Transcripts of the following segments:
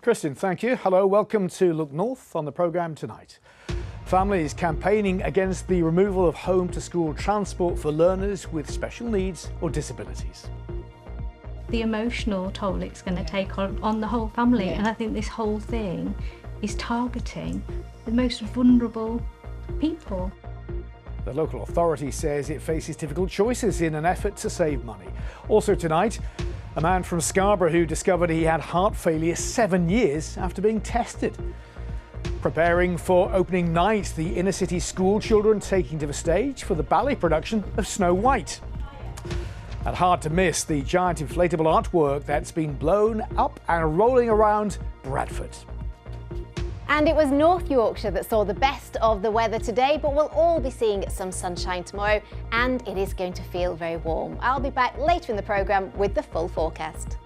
Kristin, thank you. Hello, welcome to Look North. On the programme tonight, families campaigning against the removal of home-to-school transport for learners with special needs or disabilities. The emotional toll it's going to take on the whole family, and I think this whole thing is targeting the most vulnerable people. The local authority says it faces difficult choices in an effort to save money. Also tonight, a man from Scarborough who discovered he had heart failure 7 years after being tested. Preparing for opening night, the inner city school children taking to the stage for the ballet production of Snow White. And hard to miss, the giant inflatable artwork that's been blown up and rolling around Bradford. And it was North Yorkshire that saw the best of the weather today, but we'll all be seeing some sunshine tomorrow, and it is going to feel very warm. I'll be back later in the programme with the full forecast.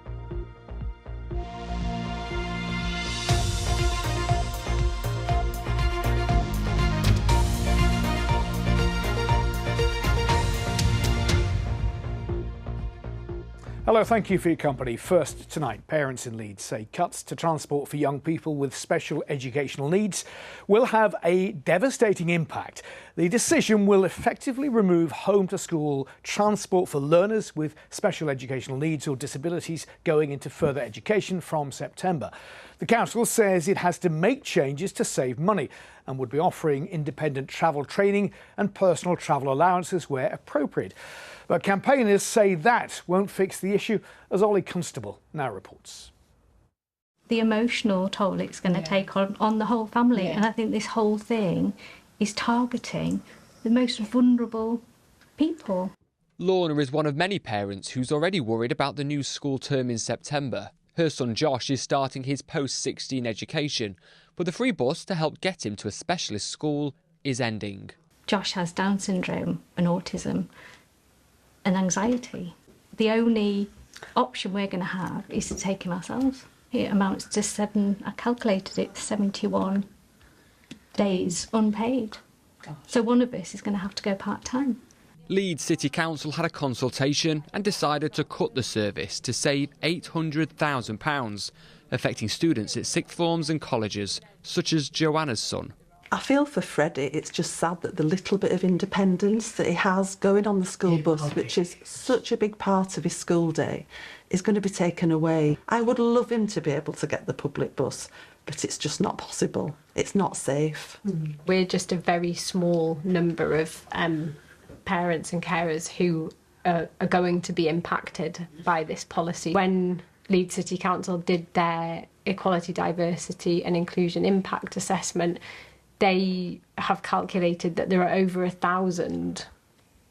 Hello, thank you for your company. First tonight, parents in Leeds say cuts to transport for young people with special educational needs will have a devastating impact. The decision will effectively remove home-to-school transport for learners with special educational needs or disabilities going into further education from September. The council says it has to make changes to save money and would be offering independent travel training and personal travel allowances where appropriate. But campaigners say that won't fix the issue, as Ollie Constable now reports. The emotional toll it's going to take on the whole family, and I think this whole thing is targeting the most vulnerable people. Lorna is one of many parents who's already worried about the new school term in September. Her son Josh is starting his post-16 education, but the free bus to help get him to a specialist school is ending. Josh has Down syndrome and autism and anxiety. The only option we're going to have is to take him ourselves. It amounts to I calculated it, 71 days unpaid. Gosh. So one of us is going to have to go part-time. Leeds City Council had a consultation and decided to cut the service to save £800,000, affecting students at sixth forms and colleges, such as Joanna's son. I feel for Freddie, it's just sad that the little bit of independence that he has going on the school bus, which is such a big part of his school day, is going to be taken away. I would love him to be able to get the public bus, but it's just not possible. It's not safe. We're just a very small number of parents and carers who are going to be impacted by this policy. When Leeds City Council did their Equality, Diversity and Inclusion Impact Assessment, they have calculated that there are over 1,000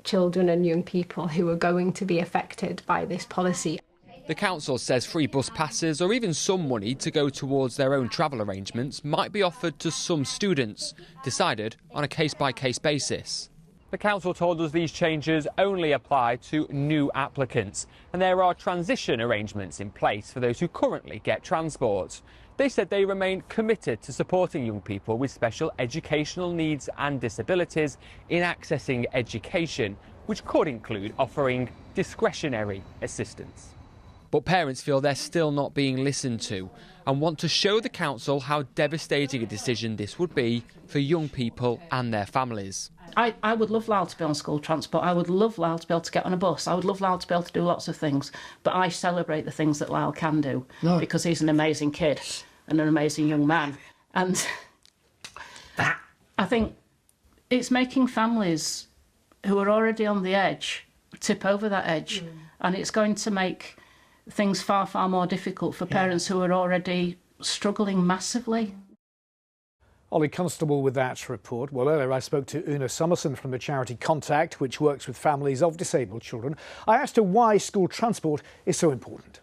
children and young people who are going to be affected by this policy. The council says free bus passes or even some money to go towards their own travel arrangements might be offered to some students, decided on a case-by-case basis. The council told us these changes only apply to new applicants, and there are transition arrangements in place for those who currently get transport. They said they remain committed to supporting young people with special educational needs and disabilities in accessing education, which could include offering discretionary assistance. But parents feel they're still not being listened to and want to show the council how devastating a decision this would be for young people and their families. I would love Lyle to be on school transport. I would love Lyle to be able to get on a bus. I would love Lyle to be able to do lots of things. But I celebrate the things that Lyle can do because he's an amazing kid and an amazing young man. And I think it's making families who are already on the edge tip over that edge. And it's going to make things far, far more difficult for parents who are already struggling massively. Ollie Constable with that report. Well, earlier I spoke to Una Summerson from the charity Contact, which works with families of disabled children. I asked her why school transport is so important.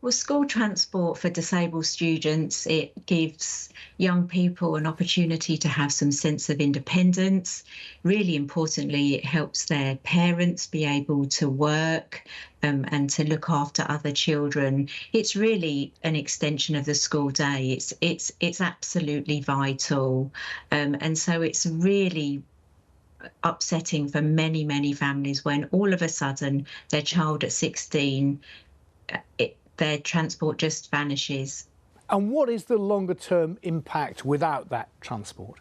Well, school transport for disabled students, it gives young people an opportunity to have some sense of independence. Really importantly, it helps their parents be able to work and to look after other children. It's really an extension of the school day. It's absolutely vital. And so it's really upsetting for many, many families when all of a sudden their child at 16, their transport just vanishes. And what is the longer term impact without that transport?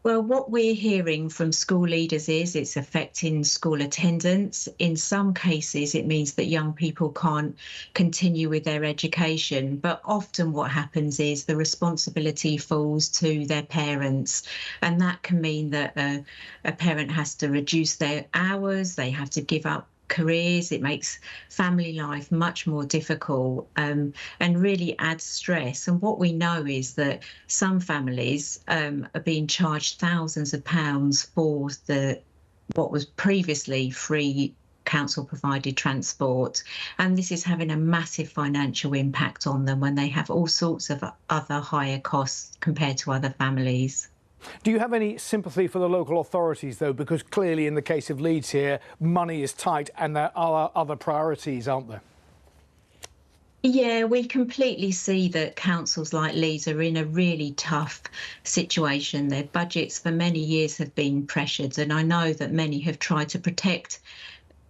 Well, what we're hearing from school leaders is it's affecting school attendance. In some cases, it means that young people can't continue with their education. But often what happens is the responsibility falls to their parents. And that can mean that a parent has to reduce their hours, they have to give up careers. It makes family life much more difficult and really adds stress. And what we know is that some families are being charged thousands of pounds for what was previously free council provided transport, and this is having a massive financial impact on them when they have all sorts of other higher costs compared to other families. Do you have any sympathy for the local authorities, though? Because clearly in the case of Leeds here, money is tight and there are other priorities, aren't there? Yeah, we completely see that councils like Leeds are in a really tough situation. Their budgets for many years have been pressured, and I know that many have tried to protect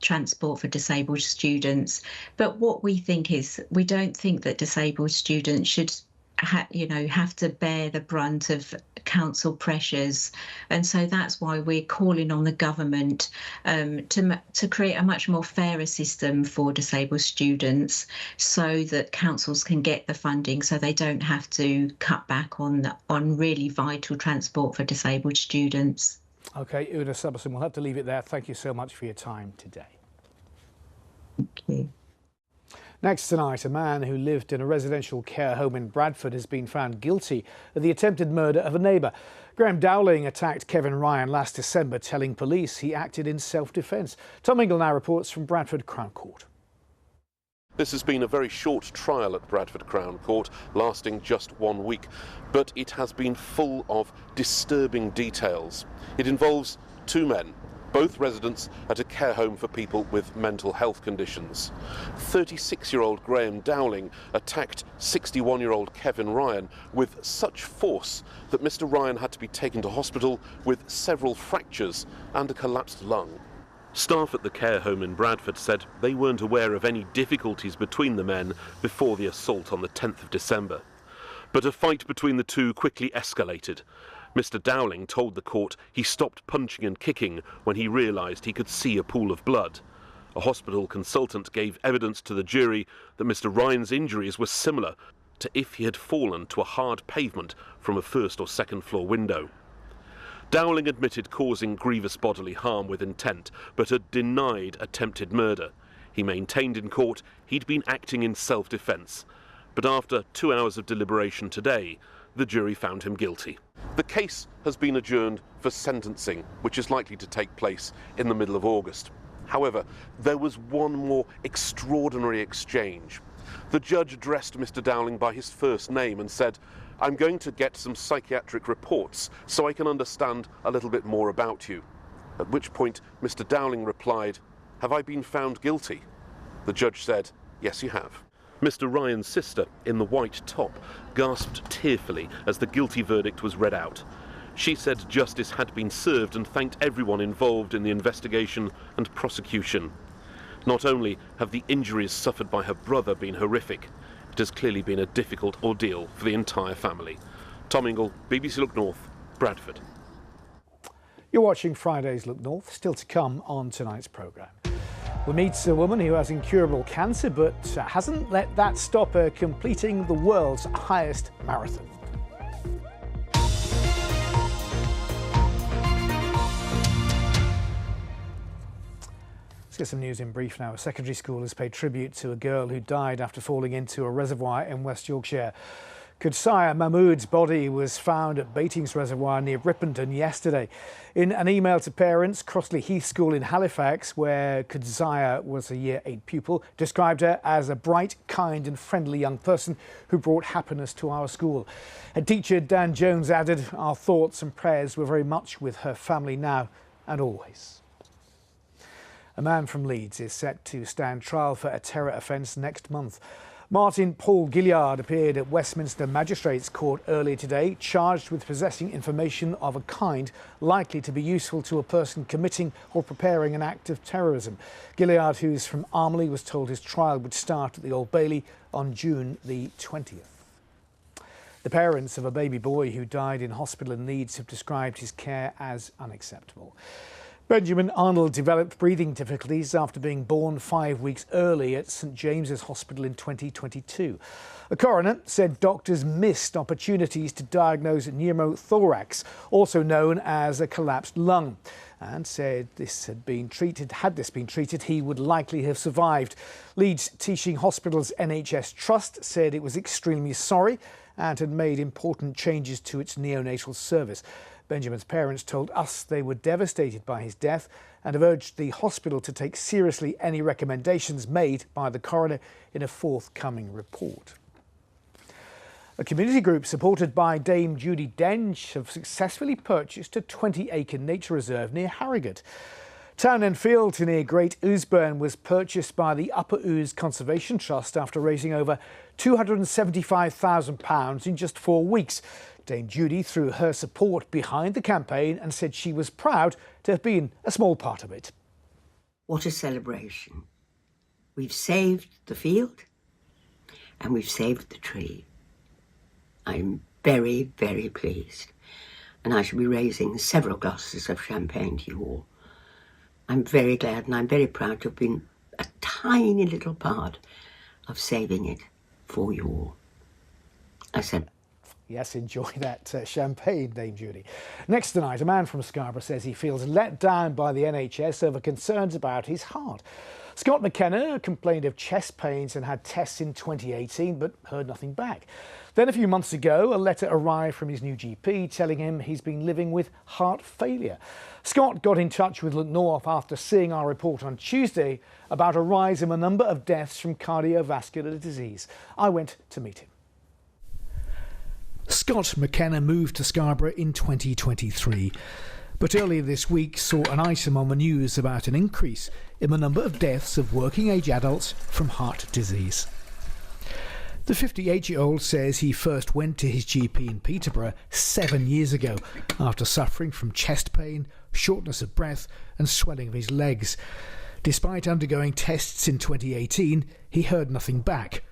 transport for disabled students. But what we think is, we don't think that disabled students should have to bear the brunt of council pressures, and so that's why we're calling on the government to create a much more fairer system for disabled students, so that councils can get the funding, so they don't have to cut back on really vital transport for disabled students. OK, Una Subberson, we'll have to leave it there. Thank you so much for your time today. Thank you. Next tonight, a man who lived in a residential care home in Bradford has been found guilty of the attempted murder of a neighbour. Graham Dowling attacked Kevin Ryan last December, telling police he acted in self-defence. Tom Ingle now reports from Bradford Crown Court. This has been a very short trial at Bradford Crown Court, lasting just 1 week, but it has been full of disturbing details. It involves two men, both residents at a care home for people with mental health conditions. 36-year-old Graham Dowling attacked 61-year-old Kevin Ryan with such force that Mr. Ryan had to be taken to hospital with several fractures and a collapsed lung. Staff at the care home in Bradford said they weren't aware of any difficulties between the men before the assault on the 10th of December. But a fight between the two quickly escalated. Mr. Dowling told the court he stopped punching and kicking when he realised he could see a pool of blood. A hospital consultant gave evidence to the jury that Mr. Ryan's injuries were similar to if he had fallen to a hard pavement from a first or second floor window. Dowling admitted causing grievous bodily harm with intent, but had denied attempted murder. He maintained in court he'd been acting in self-defence. But after 2 hours of deliberation today, the jury found him guilty. The case has been adjourned for sentencing, which is likely to take place in the middle of August. However, there was one more extraordinary exchange. The judge addressed Mr. Dowling by his first name and said, "I'm going to get some psychiatric reports so I can understand a little bit more about you." At which point Mr. Dowling replied, "Have I been found guilty?" The judge said, "Yes, you have." Mr. Ryan's sister, in the white top, gasped tearfully as the guilty verdict was read out. She said justice had been served and thanked everyone involved in the investigation and prosecution. Not only have the injuries suffered by her brother been horrific, it has clearly been a difficult ordeal for the entire family. Tom Ingle, BBC Look North, Bradford. You're watching Friday's Look North, still to come on tonight's programme. We meet a woman who has incurable cancer but hasn't let that stop her completing the world's highest marathon. Let's get some news in brief now. A secondary school has paid tribute to a girl who died after falling into a reservoir in West Yorkshire. Kudsaya Mahmood's body was found at Batings Reservoir near Ripponton yesterday. In an email to parents, Crossley Heath School in Halifax, where Kudsaya was a Year 8 pupil, described her as a bright, kind and friendly young person who brought happiness to our school. Head teacher Dan Jones added, "Our thoughts and prayers were very much with her family now and always." A man from Leeds is set to stand trial for a terror offence next month. Martin Paul Gilliard appeared at Westminster Magistrates Court earlier today, charged with possessing information of a kind likely to be useful to a person committing or preparing an act of terrorism. Gilliard, who's from Armley, was told his trial would start at the Old Bailey on June the 20th. The parents of a baby boy who died in hospital in Leeds have described his care as unacceptable. Benjamin Arnold developed breathing difficulties after being born 5 weeks early at St James's Hospital in 2022. The coroner said doctors missed opportunities to diagnose pneumothorax, also known as a collapsed lung, and said had this been treated, he would likely have survived. Leeds Teaching Hospital's NHS Trust said it was extremely sorry and had made important changes to its neonatal service. Benjamin's parents told us they were devastated by his death and have urged the hospital to take seriously any recommendations made by the coroner in a forthcoming report. A community group supported by Dame Judy Dench have successfully purchased a 20-acre nature reserve near Harrogate. Townend Field near Great Ousburn was purchased by the Upper Ouse Conservation Trust after raising over £275,000 in just 4 weeks. Dame Judy threw her support behind the campaign and said she was proud to have been a small part of it. What a celebration. We've saved the field and we've saved the tree. I'm very, very pleased, and I shall be raising several glasses of champagne to you all. I'm very glad and I'm very proud to have been a tiny little part of saving it for you all. I said, yes, enjoy that champagne, Dame Judy. Next tonight, a man from Scarborough says he feels let down by the NHS over concerns about his heart. Scott McKenna complained of chest pains and had tests in 2018 but heard nothing back. Then a few months ago, a letter arrived from his new GP telling him he's been living with heart failure. Scott got in touch with Look North after seeing our report on Tuesday about a rise in the number of deaths from cardiovascular disease. I went to meet him. Scott McKenna moved to Scarborough in 2023, but earlier this week saw an item on the news about an increase in the number of deaths of working-age adults from heart disease. The 58-year-old says he first went to his GP in Peterborough 7 years ago after suffering from chest pain, shortness of breath and swelling of his legs. Despite undergoing tests in 2018, he heard nothing back.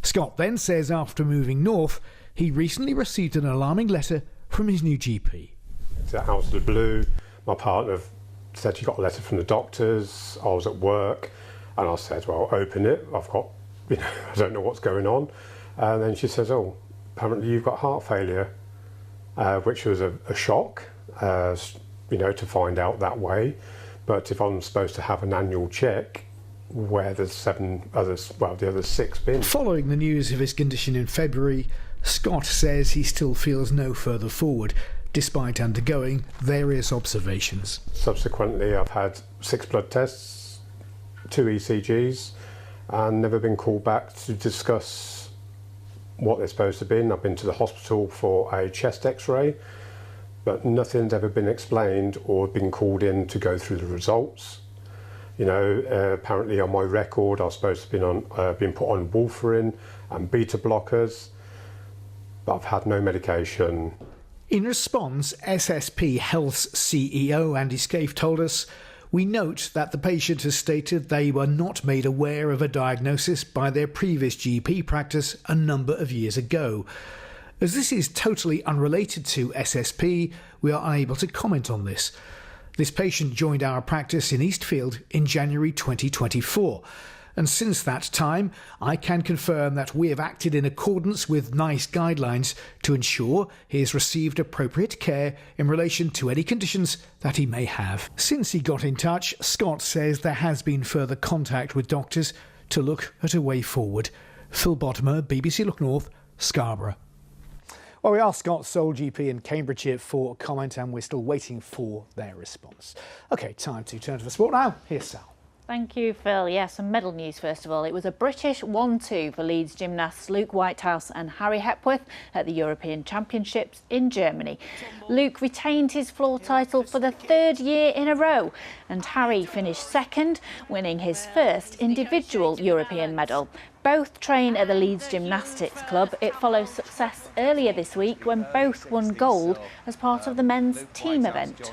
Scott then says after moving north, he recently received an alarming letter from his new GP. It's out of the blue. My partner said she got a letter from the doctors. I was at work and I said, well, open it. I've got, I don't know what's going on. And then she says, oh, apparently you've got heart failure, which was a shock, to find out that way. But if I'm supposed to have an annual check, where there's the other 6 been. Following the news of his condition in February, Scott says he still feels no further forward, despite undergoing various observations. Subsequently, I've had 6 blood tests, 2 ECGs, and never been called back to discuss what they're supposed to be. I've been to the hospital for a chest x-ray, but nothing's ever been explained or been called in to go through the results. Apparently on my record, I was supposed to have been put on warfarin and beta blockers, but I've had no medication. In response, SSP Health's CEO Andy Scaife told us, "We note that the patient has stated they were not made aware of a diagnosis by their previous GP practice a number of years ago. As this is totally unrelated to SSP, we are unable to comment on this. This patient joined our practice in Eastfield in January 2024. And since that time, I can confirm that we have acted in accordance with NICE guidelines to ensure he has received appropriate care in relation to any conditions that he may have." Since he got in touch, Scott says there has been further contact with doctors to look at a way forward. Phil Bodmer, BBC Look North, Scarborough. Well, we asked Scott's sole GP in Cambridgeshire for comment and we're still waiting for their response. OK, time to turn to the sport now. Here's Sal. Thank you, Phil. Yes, some medal news first of all. It was a British 1-2 for Leeds gymnasts Luke Whitehouse and Harry Hepworth at the European Championships in Germany. Luke retained his floor title for the 3rd year in a row and Harry finished second, winning his first individual European medal. both train at the Leeds Gymnastics Club. It follows success earlier this week when both won gold as part of the men's team event.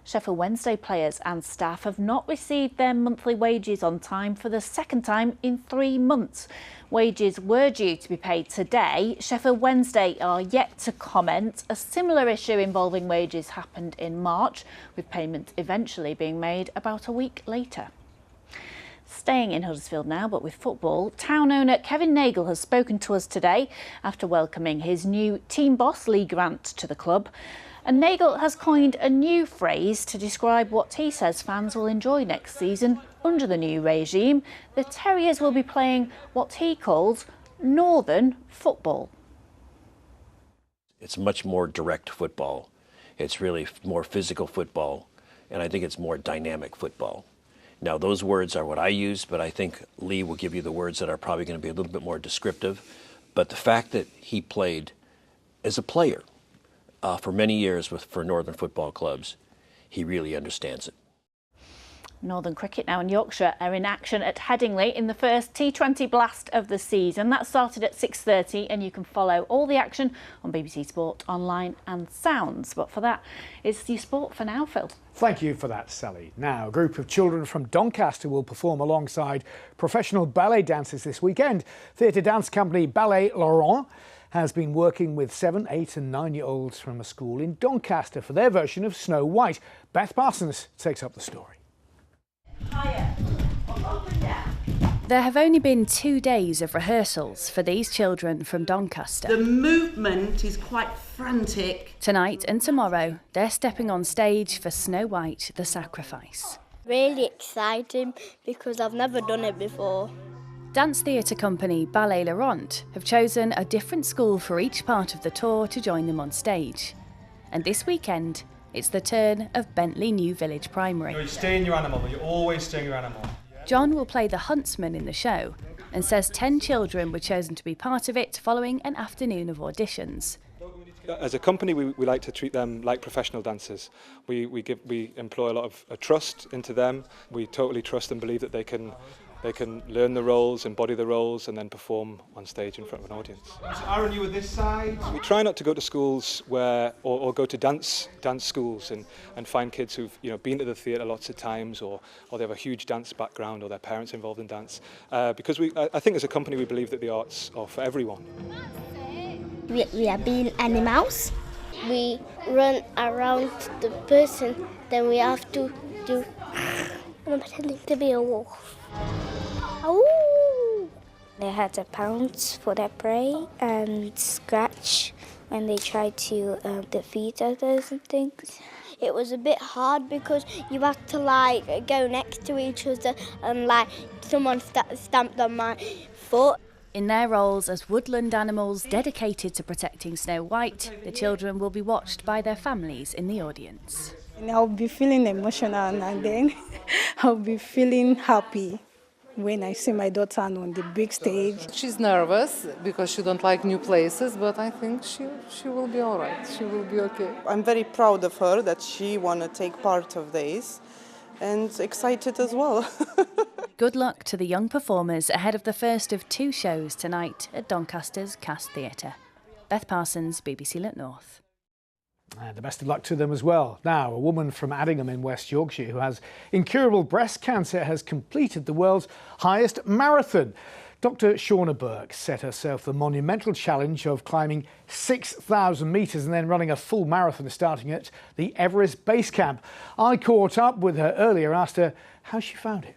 Sheffield Wednesday players and staff have not received their monthly wages on time for the second time in 3 months. Wages were due to be paid today. Sheffield Wednesday are yet to comment. A similar issue involving wages happened in March, with payment eventually being made about a week later. Staying in Huddersfield now, but with football, town owner Kevin Nagle has spoken to us today after welcoming his new Team Boss Lee Grant to the club. And Nagle has coined a new phrase to describe what he says fans will enjoy next season under the new regime. The Terriers will be playing what he calls northern football. It's much more direct football. It's really more physical football, and I think it's more dynamic football. Now, those words are what I use, but I think Lee will give you the words that are probably going to be a little bit more descriptive. But the fact that he played as a player for many years for Northern football clubs, he really understands it. Northern Cricket now in Yorkshire are in action at Headingley in the first T20 blast of the season. That started at 6:30 and you can follow all the action on BBC Sport Online and Sounds. But for that, it's your sport for now, Phil. Thank you for that, Sally. Now, a group of children from Doncaster will perform alongside professional ballet dancers this weekend. Theatre dance company Ballet Laurent has been working with 7-, 8- and 9-year-olds from a school in Doncaster for their version of Snow White. Beth Parsons takes up the story. There have only been 2 days of rehearsals for these children from Doncaster. The movement is quite frantic. Tonight and tomorrow, they're stepping on stage for Snow White, the Sacrifice. Really exciting because I've never done it before. Dance theatre company Ballet Laurent have chosen a different school for each part of the tour to join them on stage. And this weekend, it's the turn of Bentley New Village Primary. You stay in your animal, you always stay in your animal. John will play the huntsman in the show and says 10 children were chosen to be part of it following an afternoon of auditions. As a company, we like to treat them like professional dancers. We employ a lot of trust into them. We totally trust and believe that they can learn the roles, embody the roles, and then perform on stage in front of an audience. So Aaron, you were this side. We try not to go to schools or go to dance schools and find kids who've been to the theatre lots of times, or they have a huge dance background, or their parents involved in dance. Because I think as a company we believe that the arts are for everyone. We are being animals. We run around the person, then we have to do. I'm pretending to be a wolf. Oh! They had to pounce for their prey and scratch when they tried to defeat others and things. It was a bit hard because you had to go next to each other and someone stamped on my foot. In their roles as woodland animals dedicated to protecting Snow White, the children will be watched by their families in the audience. I'll be feeling emotional and then I'll be feeling happy when I see my daughter on the big stage. She's nervous because she don't like new places, but I think she will be all right. She will be okay. I'm very proud of her that she want to take part of this and excited as well. Good luck to the young performers ahead of the first of 2 shows tonight at Doncaster's Cast Theatre. Beth Parsons, BBC Look North. And the best of luck to them as well. Now, a woman from Addingham in West Yorkshire who has incurable breast cancer has completed the world's highest marathon. Dr. Shauna Burke set herself the monumental challenge of climbing 6,000 metres and then running a full marathon starting at the Everest Base Camp. I caught up with her earlier, asked her how she found it.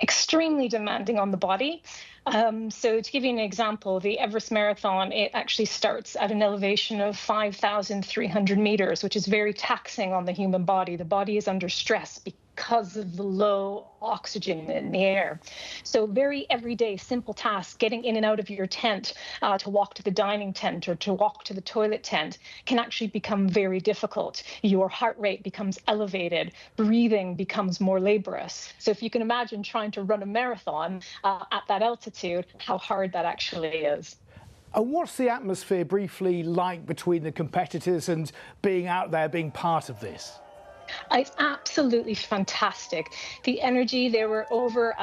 Extremely demanding on the body. So to give you an example, the Everest Marathon, it actually starts at an elevation of 5,300 meters, which is very taxing on the human body. The body is under stress because of the low oxygen in the air. So very everyday, simple tasks, getting in and out of your tent, to walk to the dining tent or to walk to the toilet tent can actually become very difficult. Your heart rate becomes elevated, breathing becomes more laborious. So if you can imagine trying to run a marathon at that altitude, how hard that actually is. And what's the atmosphere briefly like between the competitors and being out there, being part of this? It's absolutely fantastic. The energy, there were over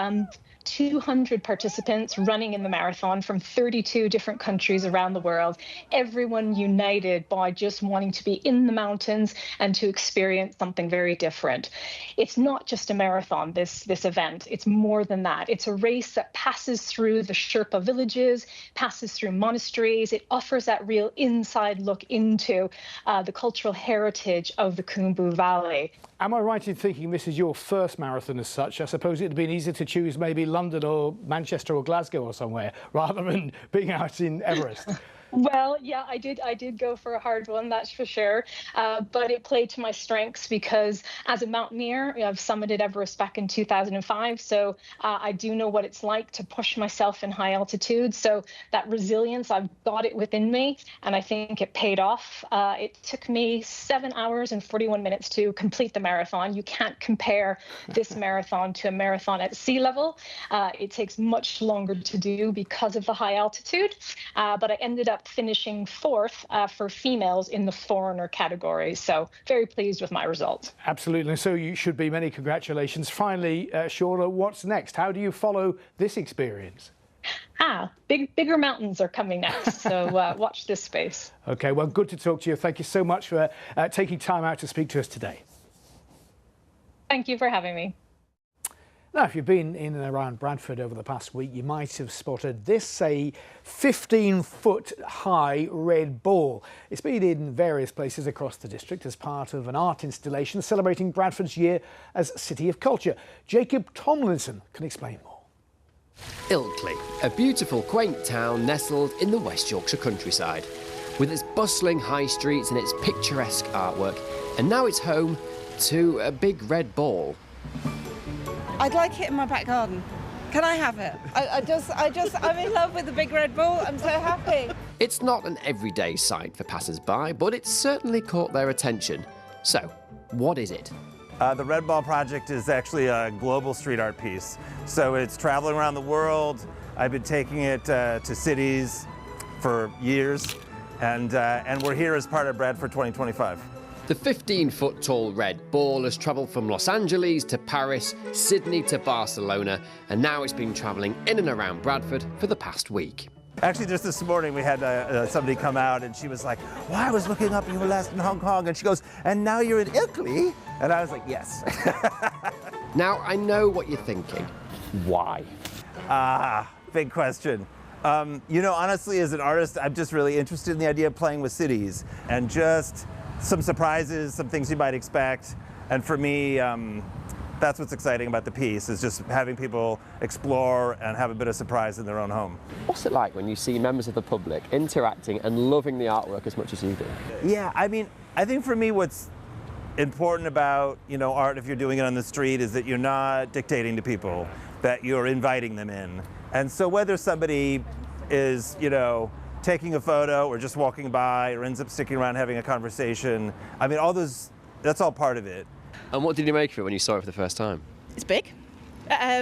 200 participants running in the marathon from 32 different countries around the world, everyone united by just wanting to be in the mountains and to experience something very different. It's not just a marathon, this event. It's more than that. It's a race that passes through the Sherpa villages, passes through monasteries. It offers that real inside look into the cultural heritage of the Khumbu Valley. Am I right in thinking this is your first marathon as such? I suppose it'd been easier to choose maybe London or Manchester or Glasgow or somewhere rather than being out in Everest. Well, yeah, I did go for a hard one, that's for sure. But it played to my strengths because as a mountaineer, I've summited Everest back in 2005. So I do know what it's like to push myself in high altitude. So that resilience, I've got it within me. And I think it paid off. It took me 7 hours and 41 minutes to complete the marathon. You can't compare this marathon to a marathon at sea level. It takes much longer to do because of the high altitude. But I ended up finishing 4th for females in the foreigner category. So very pleased with my result. Absolutely. So you should be. Many congratulations. Finally, Shauna, what's next? How do you follow this experience? Bigger mountains are coming next. So watch this space. OK, well, good to talk to you. Thank you so much for taking time out to speak to us today. Thank you for having me. Now, if you've been in and around Bradford over the past week, you might have spotted this, a 15-foot high red ball. It's been in various places across the district as part of an art installation celebrating Bradford's year as City of Culture. Jacob Tomlinson can explain more. Ilkley, a beautiful, quaint town nestled in the West Yorkshire countryside, with its bustling high streets and its picturesque artwork, and now it's home to a big red ball. I'd like it in my back garden. Can I have it? I'm in love with the big red ball. I'm so happy. It's not an everyday sight for passers-by, but it's certainly caught their attention. So, what is it? The Red Ball project is actually a global street art piece. So it's traveling around the world. I've been taking it to cities for years, and we're here as part of Bradford 2025. The 15-foot tall red ball has travelled from Los Angeles to Paris, Sydney to Barcelona, and now it's been travelling in and around Bradford for the past week. Actually, just this morning we had somebody come out and she was like, well, I was looking up, you were last in Hong Kong, and she goes, and now you're in Ilkley? And I was like, yes. Now, I know what you're thinking. Why? Big question. You know, honestly, as an artist, I'm just really interested in the idea of playing with cities and just some surprises, some things you might expect. And for me, that's what's exciting about the piece, is just having people explore and have a bit of surprise in their own home. What's it like when you see members of the public interacting and loving the artwork as much as you do? Yeah, I mean, I think for me what's important about, you know, art, if you're doing it on the street, is that you're not dictating to people, that you're inviting them in. And so whether somebody is, you know, taking a photo or just walking by or ends up sticking around having a conversation, I mean, all those, that's all part of it. And what did you make of it when you saw it for the first time? It's big.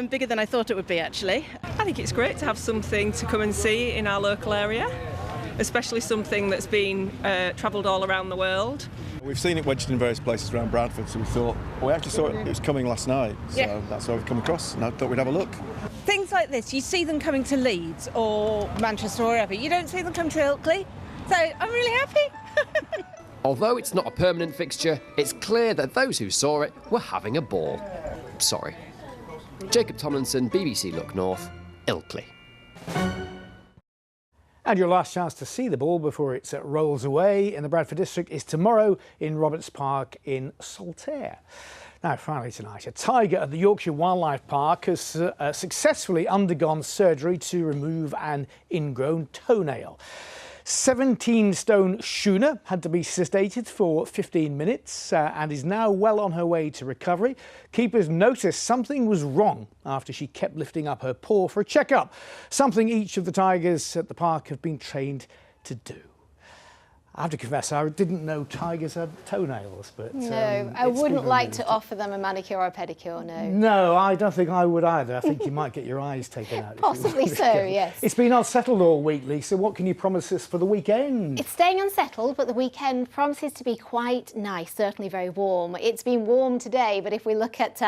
Bigger than I thought it would be, actually. I think it's great to have something to come and see in our local area, especially something that's been travelled all around the world. We've seen it wedged in various places around Bradford, so we thought, well, we actually saw it was coming last night, so that's why we've come across, and I thought we'd have a look. Things like this, you see them coming to Leeds or Manchester or wherever. You don't see them come to Ilkley. So I'm really happy. Although it's not a permanent fixture, it's clear that those who saw it were having a ball. Sorry. Jacob Tomlinson, BBC Look North, Ilkley. And your last chance to see the ball before it rolls away in the Bradford district is tomorrow in Roberts Park in Saltaire. Now, finally tonight, a tiger at the Yorkshire Wildlife Park has successfully undergone surgery to remove an ingrown toenail. 17-stone Shuna had to be sedated for 15 minutes and is now well on her way to recovery. Keepers noticed something was wrong after she kept lifting up her paw for a checkup, something each of the tigers at the park have been trained to do. I have to confess, I didn't know tigers had toenails, but no, I wouldn't like to offer them a manicure or a pedicure. No. No, I don't think I would either. I think you might get your eyes taken out. Possibly so, yes. It's been unsettled all week, Lisa. What can you promise us for the weekend? It's staying unsettled, but the weekend promises to be quite nice, certainly very warm. It's been warm today, but if we look at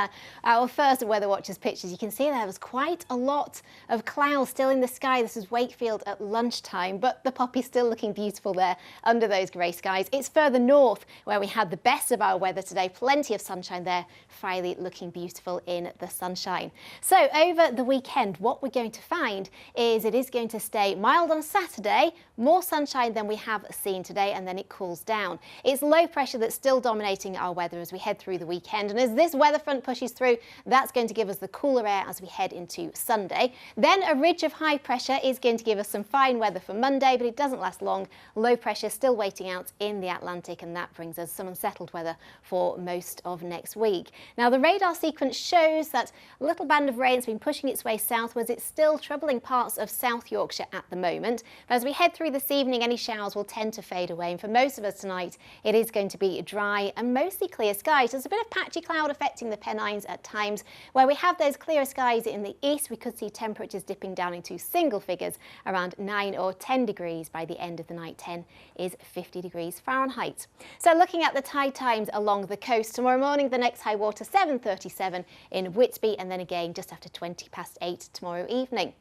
our first Weather Watchers pictures, you can see there was quite a lot of clouds still in the sky. This is Wakefield at lunchtime, but the poppy's still looking beautiful there under those grey skies. It's further north where we had the best of our weather today. Plenty of sunshine there. Friday looking beautiful in the sunshine. So over the weekend, what we're going to find is it is going to stay mild on Saturday, more sunshine than we have seen today, and then it cools down. It's low pressure that's still dominating our weather as we head through the weekend, and as this weather front pushes through, that's going to give us the cooler air as we head into Sunday. Then a ridge of high pressure is going to give us some fine weather for Monday, but it doesn't last long. Low pressure still waiting out in the Atlantic, and that brings us some unsettled weather for most of next week. Now the radar sequence shows that a little band of rain has been pushing its way southwards. It's still troubling parts of South Yorkshire at the moment, but as we head through this evening, any showers will tend to fade away, and for most of us tonight it is going to be dry and mostly clear skies. There's a bit of patchy cloud affecting the Pennines at times. Where we have those clearer skies in the east, we could see temperatures dipping down into single figures around 9 or 10 degrees by the end of the night. 10 is 50 degrees Fahrenheit. So looking at the tide times along the coast, tomorrow morning the next high water 7:37 in Whitby, and then again just after 8:20 tomorrow evening.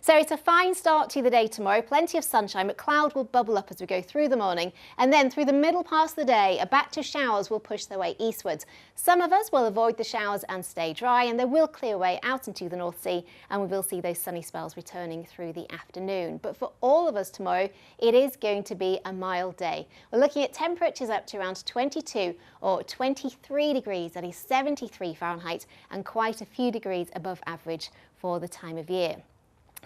So it's a fine start to the day tomorrow, plenty of sunshine, but cloud will bubble up as we go through the morning, and then through the middle part of the day a batch of showers will push their way eastwards. Some of us will avoid the showers and stay dry, and they will clear away out into the North Sea, and we will see those sunny spells returning through the afternoon. But for all of us tomorrow, it is going to be a mild day. We're looking at temperatures up to around 22 or 23 degrees, that is 73 Fahrenheit, and quite a few degrees above average for the time of year.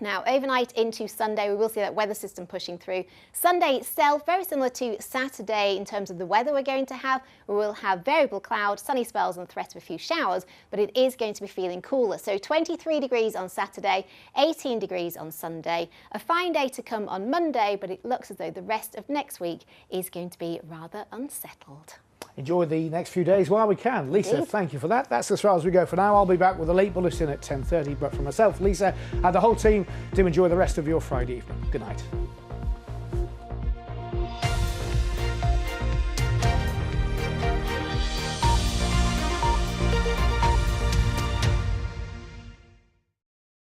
Now, overnight into Sunday, we will see that weather system pushing through. Sunday itself, very similar to Saturday in terms of the weather we're going to have. We will have variable cloud, sunny spells and the threat of a few showers, but it is going to be feeling cooler. So 23 degrees on Saturday, 18 degrees on Sunday. A fine day to come on Monday, but it looks as though the rest of next week is going to be rather unsettled. Enjoy the next few days while we can. Lisa, thank you for that. That's as far as we go for now. I'll be back with a late bulletin at 10:30, but for myself, Lisa, and the whole team, do enjoy the rest of your Friday evening. Good night.